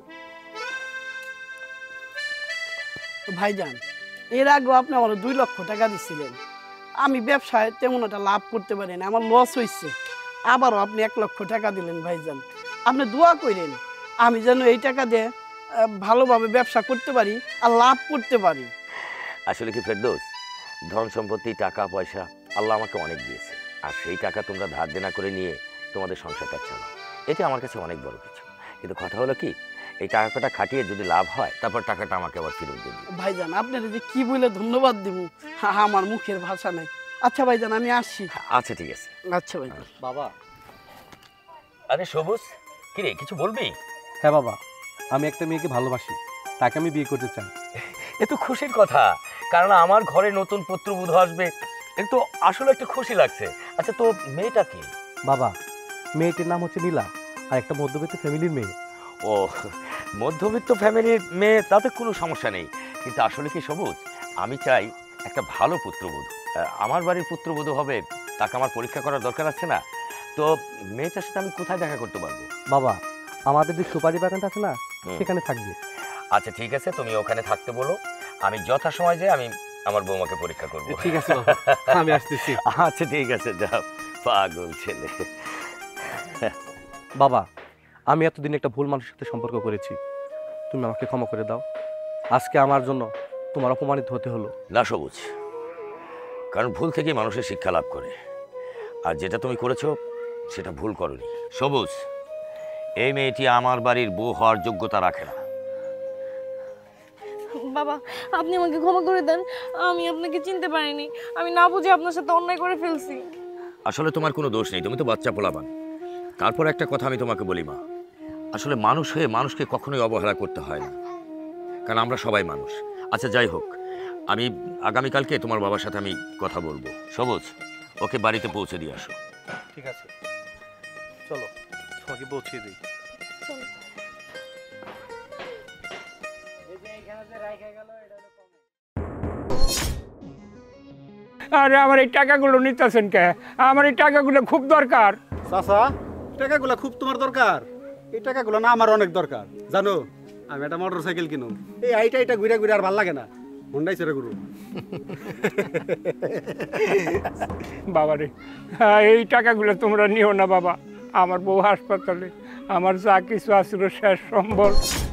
ভাইজান, এর আগেও আপনি আমার 2 লক্ষ টাকা দিছিলেন। আমি ব্যবসায় তেমন একটা লাভ করতে পারি না, আমার লস হয়েছে। আবারও আপনি 1 লক্ষ টাকা দিলেন ভাইজান। আপনি দোয়া করেন আমি যেন এই টাকা দিয়ে ভালোভাবে ব্যবসা করতে পারি আর লাভ করতে পারি। আসলে কি ফেরদৌস, ধন সম্পত্তি, টাকা পয়সা আল্লাহ আমাকে অনেক দিয়েছে, আর সেই টাকা তোমরা ধার দেনা করে নিয়ে তোমাদের সংসারটা চালাও, এটা আমার কাছে অনেক বড় কিছু। কিন্তু কথা হলো কি, এই টাকাটা খাটিয়ে যদি লাভ হয় তারপর টাকাটা আমাকে আবার ফেরত দিয়ে দিও। ভাইজান, আপনার যে কি বলে ধন্যবাদ দিব আমার মুখের ভাষা নাই। আচ্ছা ভাইজান, আমি আসছি। আচ্ছা ঠিক আছে। আচ্ছা ভাইজান। বাবা। আরে সবুজ, কি রে, কিছু বলবি? হ্যাঁ বাবা, আমি একটা মেয়েকে ভালোবাসি, তাকে আমি বিয়ে করতে চাই। এ তো খুশির কথা, কারণ আমার ঘরে নতুন পুত্রবধূ আসবে, এ তো আসলে একটা খুশি লাগছে। আচ্ছা, তো মেয়েটা কি? বাবা, মেয়েটির নাম হচ্ছে নীলা, আর একটা মধ্যবিত্ত ফ্যামিলির মেয়ে। ও, মধ্যবিত্ত ফ্যামিলির মেয়ে, তাতে কোনো সমস্যা নেই। কিন্তু আসলে কি সবুজ, আমি চাই একটা ভালো পুত্রবধূ। আমার বাড়ির পুত্রবধূ হবে, তাকে আমার পরীক্ষা করার দরকার আছে না? তো মেয়েটার সাথে আমি কোথায় দেখা করতে পারবো? বাবা, আমাদের যে সুপারি বাগানটা আছে না, সেখানে থাকবে। আচ্ছা ঠিক আছে, তুমি ওখানে থাকতে বলো, আমি যথাসময় যাই, আমি আমার বৌমাকে পরীক্ষা করবো। ঠিক আছে বাবা, আমি আসতেছি। আচ্ছা ঠিক আছে, যাও। পাগল ছেলে। বাবা, আমি এতদিন একটা ভুল মানুষের সাথে সম্পর্ক করেছি, তুমি আমাকে ক্ষমা করে দাও। আজকে আমার জন্য তোমার অপমানিত হতে হলো। না সবুজ, কারণ ভুল থেকেই মানুষের শিক্ষা লাভ করে, আর যেটা তুমি করেছো সেটা ভুল করনি। সবুজ, এই মেয়েটি আমার বাড়ির বউ হওয়ার যোগ্যতা রাখে না। বাবা, আপনি আমাকে ক্ষমা করে দেন, আমি আপনাকে চিনতে পারিনি, আমি না বুঝে আপনার সাথে অন্যায় করে ফেলছি। আসলে তোমার কোনো দোষ নেই, তুমি তো বাচ্চা পোলাপান। তারপর একটা কথা আমি তোমাকে বলি মা, আসলে মানুষ হয়ে মানুষকে কখনোই অবহেলা করতে হয় না, কারণ আমরা সবাই মানুষ। আচ্ছা যাই হোক, আমি আগামীকালকে তোমার বাবার সাথে আমি কথা বলবো। সবুজ, ওকে বাড়িতে পৌঁছে দিয়ে আসো। ঠিক আছে, চলো তোমাকে পৌঁছে দিই। আরে আমার এই টাকাগুলো নিতেছেন কে? আমার এই টাকাগুলো খুব দরকার। চাচা, টাকাগুলো খুব তোমার দরকার? এই টাকাগুলো না আমার অনেক দরকার, জানো? আমি একটা মোটর সাইকেল কিনুম, এই আইটা ঘুরে ঘুরে আর ভাল লাগে না, হুন্ডাই ছেড়ে ঘুরু। বাবারে, এই টাকাগুলো তোমরা নিও না বাবা। আমার বউ হাসপাতালে, আমার যা কিছু আসছিল শেষ সম্বল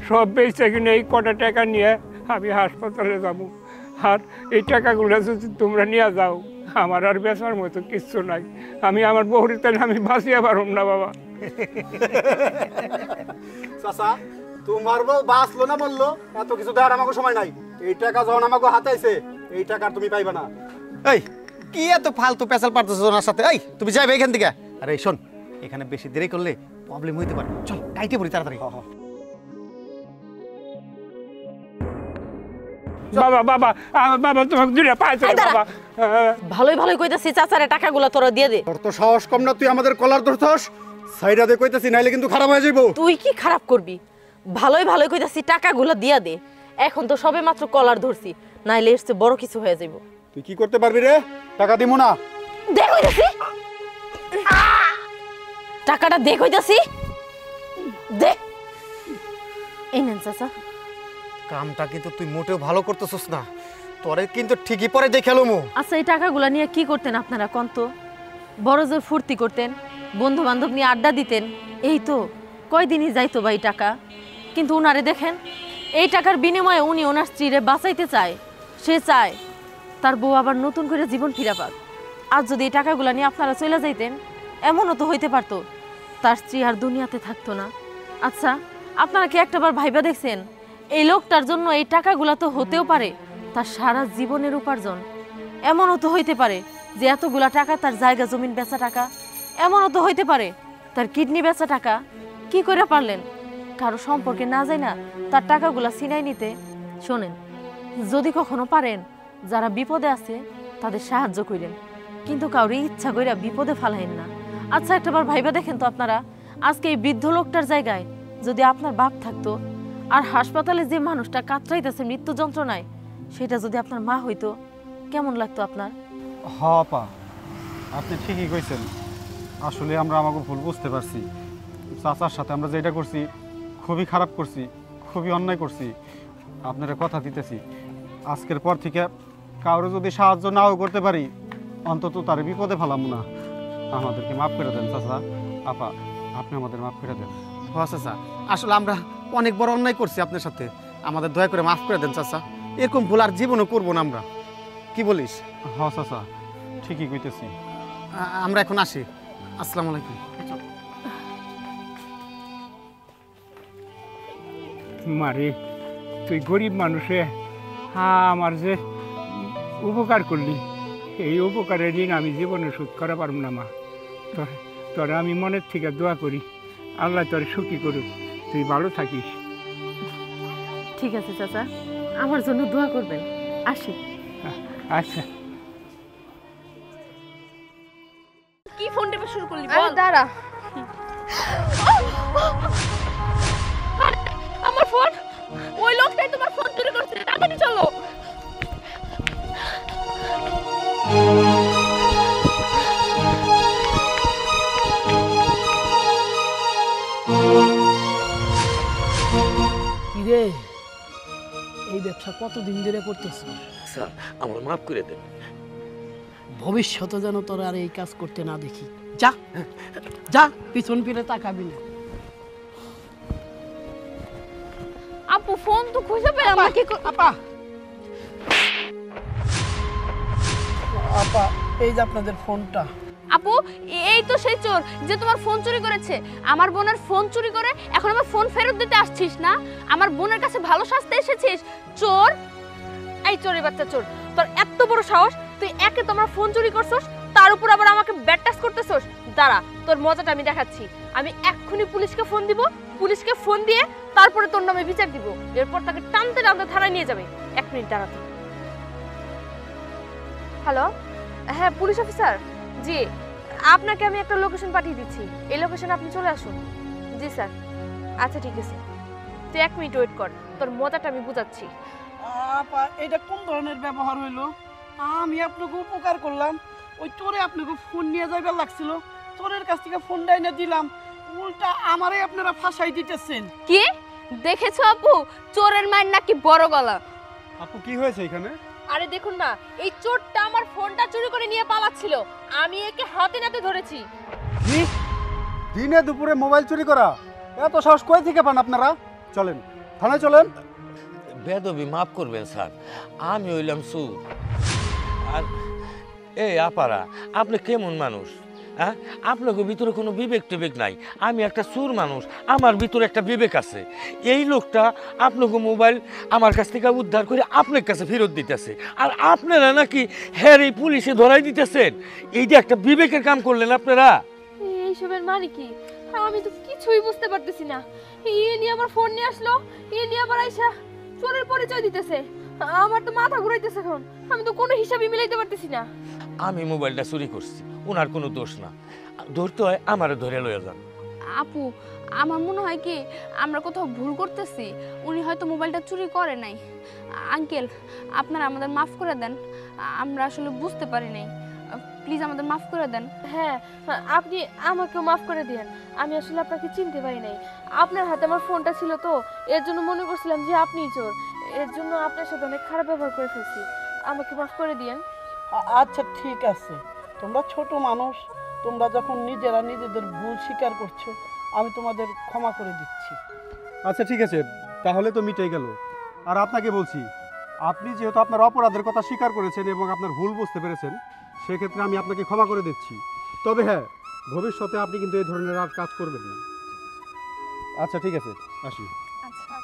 সব বেঁচে কিনে এই কটা টাকা নিয়ে আমি হাসপাতালে যাব। আর এই টাকাগুলো যদি তোমরা নিয়ে যাও, আমার আর বেচার মতো কিচ্ছু নাই। আমি আমার বউর তাহলে আমি বাঁচিয়ে পারব না বাবা। চাচা, তোমার বউ বাঁচলো না বললো এত কিছু দেওয়ার আমাকে সময় নাই। এই টাকা যখন আমাকে হাতাইছে এই টাকা তুমি পাইবা না। এই কি এত ফালতু পেশাল পারতেছো ওনার সাথে? এই তুমি যাবে এখান থেকে। আরে শোন, এখানে বেশি দেরি করলে প্রবলেম হইতে পারে। চল গাইতে পড়ি তাড়াতাড়ি। বাবা বাবা বাবা তোমাকে দুইটা পাইছো বাবা। ভালোই ভালোই কইতাছি চাচারে টাকাগুলো তোরা দিয়ে দে। তোর তো সাহস কম না, তুই আমাদের কলার ধরছস। সাইডা দে কইতাছি, নাইলে কিন্তু খারাপ হয়ে যাইবো। তুই কি খারাপ করবি? ভালোই ভালোই কইতাছি টাকাগুলো দিয়া দে। এখন তো সবে মাত্র কলার ধরছি, নাইলে এর চেয়ে বড় কিছু হয়ে যাইব। তুই কি করতে পারবি রে? টাকা দিমু না। দে কইতাছি, টাকাটা দে কইতাছি, দে। এই নেন চাচা। কামটা কিন্তু তুই মোটেও ভালো করতেছস না, তোরে কিন্তু ঠিকই পরে দেখালুমু। আচ্ছা এই টাকাগুলো নিয়ে কি করতেন আপনারা কোন তো? বড় জোর ফুর্তি করতেন, বন্ধু বান্ধব নিয়ে আড্ডা দিতেন, এই তো কয়দিনই যাইতো ভাই টাকা। কিন্তু উনারে দেখেন, এই টাকার বিনিময়ে উনি ওনার স্ত্রীরে বাঁচাইতে চায়। সে চায় তার বউ আবার নতুন করে জীবন ফিরে পাক। আর যদি এই টাকাগুলো নিয়ে আপনারা চলে যাইতেন, এমনও তো হইতে পারতো তার স্ত্রী আর দুনিয়াতে থাকতো না। আচ্ছা আপনারা কি একটাবার ভাইবা দেখছেন এই লোকটার জন্য এই টাকাগুলো তো হতেও পারে তার সারা জীবনের উপার্জন। এমনও তো হইতে পারে যে এতগুলা টাকা তার জায়গা জমিন বেচা টাকা। এমনও তো হইতে পারে তার কিডনি বেচা টাকা। কি করে পারলেন কারো সম্পর্কে না যায় না তার টাকাগুলা ছিনাই নিতে? শোনেন, যদি কখনো পারেন যারা বিপদে আছে তাদের সাহায্য করেন, কিন্তু কাউরে ইচ্ছা করে বিপদে ফালাইন না। আচ্ছা একটাবার ভাইবা দেখেন তো আপনারা, আজকে এই বৃদ্ধ লোকটার জায়গায় যদি আপনার বাপ থাকতো, আর হাসপাতালে যে মানুষটা কাতরাইতেছে মৃত্যু যন্ত্রণায়, সেটা যদি আপনার মা হইতো, কেমন লাগতো আপনার? হ আপা, আপনি ঠিকই কইছেন। আসলে আমরা আমাকে ভুল বুঝতে পারছি। চাচার সাথে আমরা যেটা করছি খুবই খারাপ করছি, খুবই অন্যায় করছি। আপনারা কথা দিতেছি, আজকের পর থেকে কারো যদি সাহায্য নাও করতে পারি, অন্তত তার বিপদে ফেলাম না। আমাদেরকে মাফ করে দেন চাচা। আপা আপনি আমাদের মাফ করে দেন। হ্যাঁ চাচা, আসলে আমরা অনেক বড় অন্যায় করছি আপনার সাথে, আমাদের দয়া করে মাফ করে দেন চাচা। এরকম ভুল আর জীবনও করবো না আমরা। কি বলিস? হ্যাঁ চাচা, ঠিকই কইতেছি। আমরা এখন আসি। আসসালামু আলাইকুম। মারে তুই গরিব মানুষে আমার যে উপকার করলি, এই উপকারের ঋণ আমি জীবনে শোধ করা পারব না মা। তোরা আমি মনের থেকে দোয়া করি, আল্লাহ তোর সুখী করুক, তুই ভালো থাকিস। ঠিক আছে চাচা, আমার জন্য দোয়া করবেন। আসি। আচ্ছা। কি ফোন টেপা শুরু করলি আরে বল। দাঁড়া, আমার ফোন, ওই লোকটাই তোমার ফোন চুরি করছে, তাড়াতাড়ি চলো। কিরে, এই ব্যবসা কতদিন ধরে করতেছ? স্যার আমার মাফ করে দেন। ভবিষ্যতে যেন তোর আর এই কাজ করতে না দেখি। যা যা, পিছন ফিরে তাকাবি না। আপু ফোন তো খুঁজে পেলাম না। কি আপা আপা, এই যে আপনাদের ফোনটা। আপু এই তো সেই চোর যে তোমার ফোন চুরি করেছে। আমার বোনের ফোন চুরি করে এখন আমার ফোন ফেরত দিতে আসছিস না? আমার বোনের কাছে ভালো সাজতে এসেছিস চোর? এই চোরের বাচ্চা চোর, তোর এত বড় সাহস, তুই একে তোমার ফোন চুরি করছস, তার উপর আবার আমাকে ব্যাড টাচ করতেছস। দাঁড়া, তোর মজাটা আমি দেখাচ্ছি। আমি এক্ষুনি পুলিশকে ফোন দিব, পুলিশকে ফোন দিয়ে তারপরে তোর নামে বিচার দিব। এরপর তাকে টানতে টানতে থানায় নিয়ে যাবে। 1 মিনিট দাঁড়াতে। হ্যালো, হ্যাঁ পুলিশ অফিসার, জি আপনাকে আমি একটা লোকেশন পাঠিয়ে দিচ্ছি, এই লোকেশনে আপনি চলে আসুন। জি স্যার, আচ্ছা ঠিক আছে, তুই 1 মিনিট ওয়েট কর, তোর মজাটা আমি বুঝাচ্ছি। আপা এটা কোন ধরনের ব্যবহার হইলো? আমি আপনাকে উপকার করলাম, ওই চোরে আপনাকে ফোন নিয়ে যাইবার লাগছিল, চোরের কাছ থেকে ফোনটা এনে দিলাম, উল্টা আমারে আপনারা ফাঁসাই দিতেছেন। কি দেখেছো আপু, চোরের মায়ের নাকি বড় গলা। আপু কি হয়েছে এখানে? আরে দেখুন না, এই চোরটা আমার ফোনটা চুরি করে নিয়ে পালাচ্ছিল, আমি একে হাতে নাতে ধরেছি। কি দিনে দুপুরে মোবাইল চুরি করা? এত সাহস কই থেকে পান আপনারা? চলেন থানায় চলেন। বেদবি মাফ করবেন স্যার, আমি হইলাম চোর। আর এই আপারা, আপনি কেমন মানুষ? হ্যাঁ, আপনাকে ভিতরে কোনো বিবেক টিবেক নাই। আমি একটা সুর মানুষ, আমার ভিতরে একটা বিবেক আছে। এই লোকটা আপনাকে মোবাইল আমার কাছ থেকে উদ্ধার করে আপনার কাছে ফেরত দিতেছে, আর আপনারা নাকি হ্যাঁ এই পুলিশে ধরাই দিতেছেন। এইটা একটা বিবেকের কাম করলেন আপনারা। এইসবের মানে কি? আমি তো কিছুই বুঝতে পারতেছি না। এ নিয়ে আমার ফোন নিয়ে আসলো, এ নিয়ে আবার আইসা চোরের পরিচয় দিতেছে। আমার তো মাথা ঘুরাইতেছে এখন। আমি তো কোনো হিসাবই মিলাইতে পারতেছি না। আমি মোবাইলটা চুরি করছি, ওনার কোনো দোষ না। ধরতে হয় আমারও ধরে লয়ে যান। আপু, আমার মনে হয় কি আমরা কোথাও ভুল করতেছি। উনি হয়তো মোবাইলটা চুরি করে নাই। আঙ্কেল, আপনারা আমাদের মাফ করে দেন, আমরা আসলে বুঝতে পারি নাই। প্লিজ আমাদের মাফ করে দেন। হ্যাঁ, আপনি আমাকেও মাফ করে দিয়েন। আমি আসলে আপনাকে চিনতে পারি নাই। আপনার হাতে আমার ফোনটা ছিল তো, এর জন্য মনে করছিলাম যে আপনিই চোর। এর জন্য আপনার সাথে অনেক খারাপ ব্যবহার করে ফেলছি। আমাকে মাফ করে দিয়েন। আচ্ছা ঠিক আছে, তোমরা ছোট মানুষ, তোমরা যখন নিজেরা নিজেদের ভুল স্বীকার করছো আমি তোমাদের ক্ষমা করে দিচ্ছি। আচ্ছা ঠিক আছে, তাহলে তো মিটে গেল। আর আপনাকে বলছি, আপনি যেহেতু আপনার অপরাধের কথা স্বীকার করেছেন এবং আপনার ভুল বুঝতে পেরেছেন, সেক্ষেত্রে আমি আপনাকে ক্ষমা করে দিচ্ছি। তবে হ্যাঁ, ভবিষ্যতে আপনি কিন্তু এই ধরনের আর কাজ করবেন না। আচ্ছা ঠিক আছে, আসি। আচ্ছা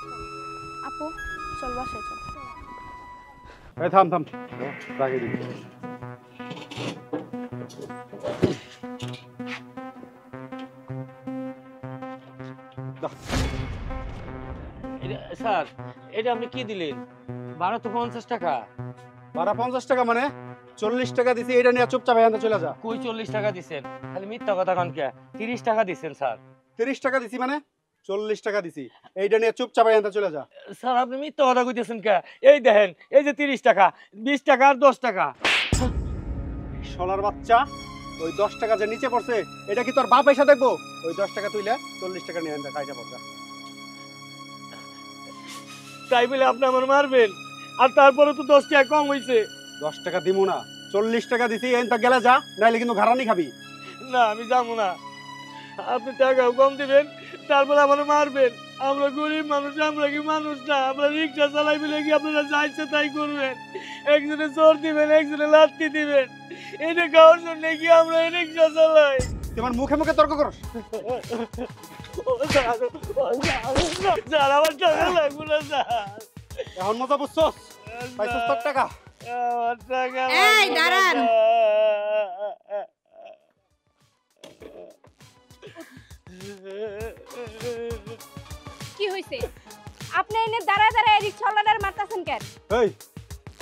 আপু, চল বাসায় চল। এই থাম থাম, রাগে দিবি। স্যার, এটা আপনি কি দিলেন? ভাড়া তো 50 টাকা। ভাড়া 50 টাকা মানে 40 টাকা দিছি, এটা নিয়ে চুপচাপ এখান থেকে চলে যা। কই 40 টাকা দিছেন? খালি মিথ্যা কথা কন কে? 30 টাকা দিছেন স্যার। 30 টাকা দিছি মানে 40 টাকা দিছি, এইটা নিয়ে চুপচাপ এখান থেকে চলে যা। স্যার আপনি মিথ্যা কথা কইতেছেন কে? এই দেখেন, এই যে 30 টাকা, 20 টাকা আর 10 টাকা। সোনার বাচ্চা, ওই 10 টাকা যে নিচে পড়ছে এটা কি তোর বাপ এসে দেখবো? ওই 10 টাকা তুইলে 40 টাকা নিয়ে আনতে কাইটা পড়ছা। তাই বলে আপনি আমার মারবেন? আর তারপরে তো 10 টাকা কম হইছে। 10 টাকা দিমু না, 40 টাকা দিছি, এনটা গেলে যা, নাইলে কিন্তু ঘাড়ানি খাবি। না, আমি যাবো না। আপনি টাকাও কম দিবেন, তারপর আমার মারবেন। আমরা গরিব মানুষ, আমরা কি মানুষ না? আমরা রিক্সা চালাই বলে কি আপনারা যা ইচ্ছে তাই করবেন? একজনে চোর দিবেন, একজনে লাত্তি দিবেন, এটা খাওয়ার জন্য কি আমরা রিক্সা চালাই? তোমার মুখে মুখে তর্ক করস। স্যার আমার টাকা লাগবে না স্যার। এখন মজা বুঝছস? পাইছস তোর টাকা? আমার টাকা এই দাঁড়ান। কি হইছে? আপনি এনে দাঁড়ায় দাঁড়ায় রিকশাওয়ালার মারতাছেন কেন? এই,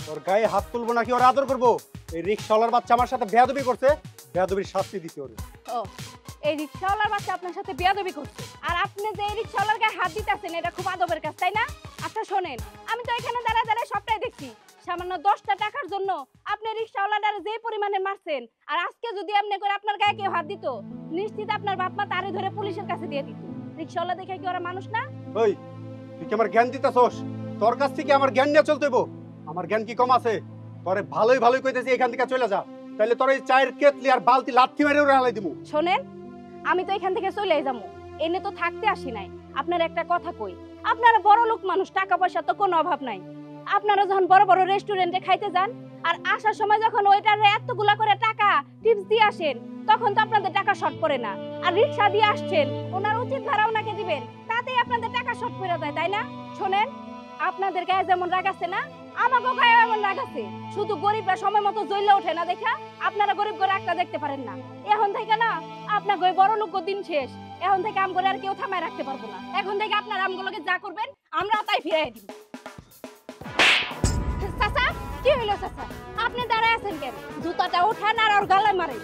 তোর গায়ে হাত তুলবো নাকি ওর আদর করবো? এই রিকশাওয়ালার বাচ্চা আমার সাথে বেয়াদবি করছে, বেয়াদবির শাস্তি দিছি ওরে। ও, এই রিকশাওয়ালার বাচ্চা আপনার সাথে বেয়াদবি করছে, আর আপনি যে এই রিকশাওয়ালার গায়ে হাত দিতেছেন এটা খুব আদবের কাজ, তাই না? আচ্ছা শোনেন, আমি তো এখানে দাঁড়ায় দাঁড়ায় সবটাই দেখছি। সামান্য 10টা টাকার জন্য আপনি রিকশাওয়ালাটার যে পরিমাণে মারছেন, আর আজকে যদি আপনি করে আপনার গায়ে কেউ হাত দিত, নিশ্চিত আপনার বাপ মা তারে ধরে পুলিশের কাছে দিয়ে দিত। রিকশাওয়ালা দেখে কি ওরা মানুষ না? ওই, তুই কি আমার জ্ঞান দিতেছস? তোর কাছ থেকে আমার জ্ঞান নিয়ে চলতে হইব? আমার জ্ঞান কি কম আছে? তোরে ভালোই ভালোই কইতেছি এখান থেকে চলে যা, তাইলে তোর এই চায়ের কেতলি আর বালতি লাথি মেরে ওরে হালাই দিমু। শোনেন, আমি তো এখান থেকে চলে যাবো, এনে তো থাকতে আসি নাই। আপনার একটা কথা কই, আপনারা বড় লোক মানুষ, টাকা পয়সা তো কোনো অভাব নাই। আপনারা যখন বড় বড় রেস্টুরেন্টে খাইতে যান, আর আসার সময় যখন ওইটারে এতগুলা করে টাকা টিপস দিয়ে আসেন, তখন তো আপনাদের টাকা শর্ট পড়ে না। আর রিকশা দিয়ে আসছেন, ওনার উচিত ভাড়া ওনাকে দিবেন, তাতেই আপনাদের টাকা শর্ট পড়ে যায়, তাই না? শোনেন, আপনাদের গায়ে যেমন রাগ আছে না, আমাকেও গায়ে এমন রাগ আছে। শুধু গরিবরা সময় মতো জ্বলে ওঠে না দেখা আপনারা গরিব করে রাগটা দেখতে পারেন না। এখন থেকে না আপনার ওই বড় লোক দিন শেষ। এখন থেকে আম করে আর কেউ থামায় রাখতে পারবো না। এখন থেকে আপনার আমগুলোকে যা করবেন আমরাও তাই ফিরাই দিব। চাচা, কি হইলো চাচা? আপনি দাঁড়ায় আছেন কেন? জুতাটা ওঠান আর ওর গালে মারেন।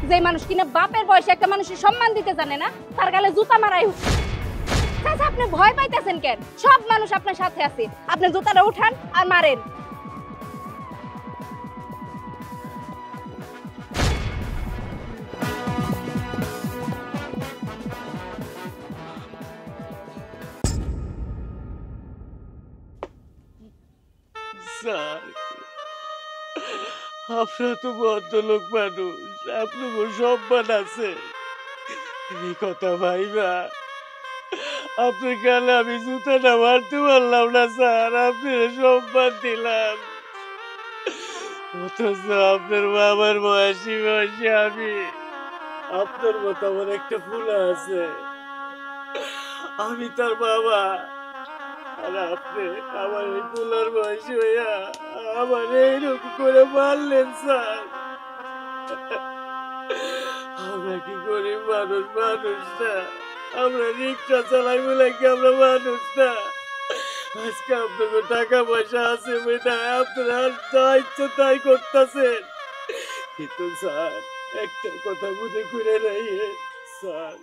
যে মানুষ কিনা বাপের বয়সে একটা মানুষের সম্মান দিতে জানে না, তার গালে জুতা মারাই উচিত। চাচা, আপনি ভয় পাইতেছেন কেন? সব মানুষ আপনার সাথে আছে, আপনি জুতাটা উঠান আর মারেন। স্যার, আপনারা তো ভদ্রলোক মানুষ, আপনার সম্মান আছে। এই কথা ভাইবা আপনার গালে আমি জুতাটা মারতে পারলাম না স্যার, আপনার সম্মান দিলাম। অথচ আপনার বাবার বয়সী বয়সে আমি আপনার মতো আমার একটা ফুলা আছে, আমি তার বাবা। আর আপনি আমার এই ফুলার বয়সী হইয়া আমার এইরকম করে মারলেন স্যার। আমরা কি গরিব মানুষ, মানুষ না? আমরা রিক্সা চালাই বলে কি আমরা মানুষ না? আজকে আপনাকে টাকা পয়সা আছে বেটা, আপনারা যা ইচ্ছে তাই করতেছেন। কিন্তু স্যার একটা কথা মনে করে রাখে স্যার,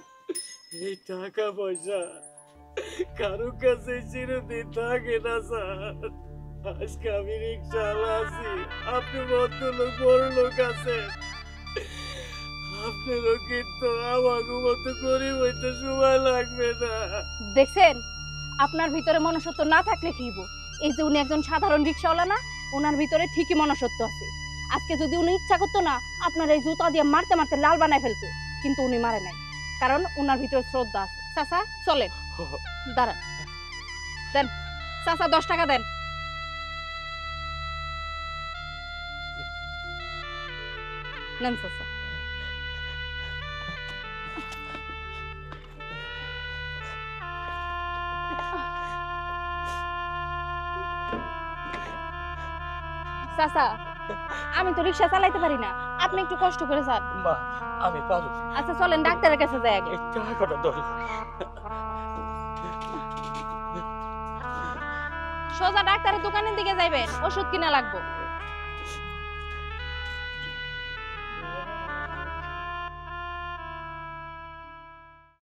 এই টাকা পয়সা কারো কাছে চিরদিন থাকে না স্যার। আজকে আমি রিক্সা আছি, আপনি ভদ্রলোক বড় লোক আছেন, আপনারও কিন্তু আমাকে মতো গরিব হইতে সময় লাগবে না। দেখছেন, আপনার ভিতরে মনুষ্যত্ব না থাকলে কি হইব? এই যে উনি একজন সাধারণ রিক্সাওয়ালা না, ওনার ভিতরে ঠিকই মনুষ্যত্ব আছে। আজকে যদি উনি ইচ্ছা করতো না, আপনার এই জুতা দিয়ে মারতে মারতে লাল বানায় ফেলতো, কিন্তু উনি মারে নাই, কারণ ওনার ভিতরে শ্রদ্ধা আছে। চাচা চলেন, দাঁড়ান, দেন চাচা 10 টাকা দেন। নেন চাচা। চাচা আমি তো রিক্সা চালাইতে পারি না, আপনি একটু কষ্ট করে যান। মা আমি পারব। আচ্ছা চলেন ডাক্তারের কাছে যাই আগে। টাকাটা ধরো। সোজা ডাক্তারের দোকানের দিকে যাইবেন, ওষুধ কিনা লাগবে।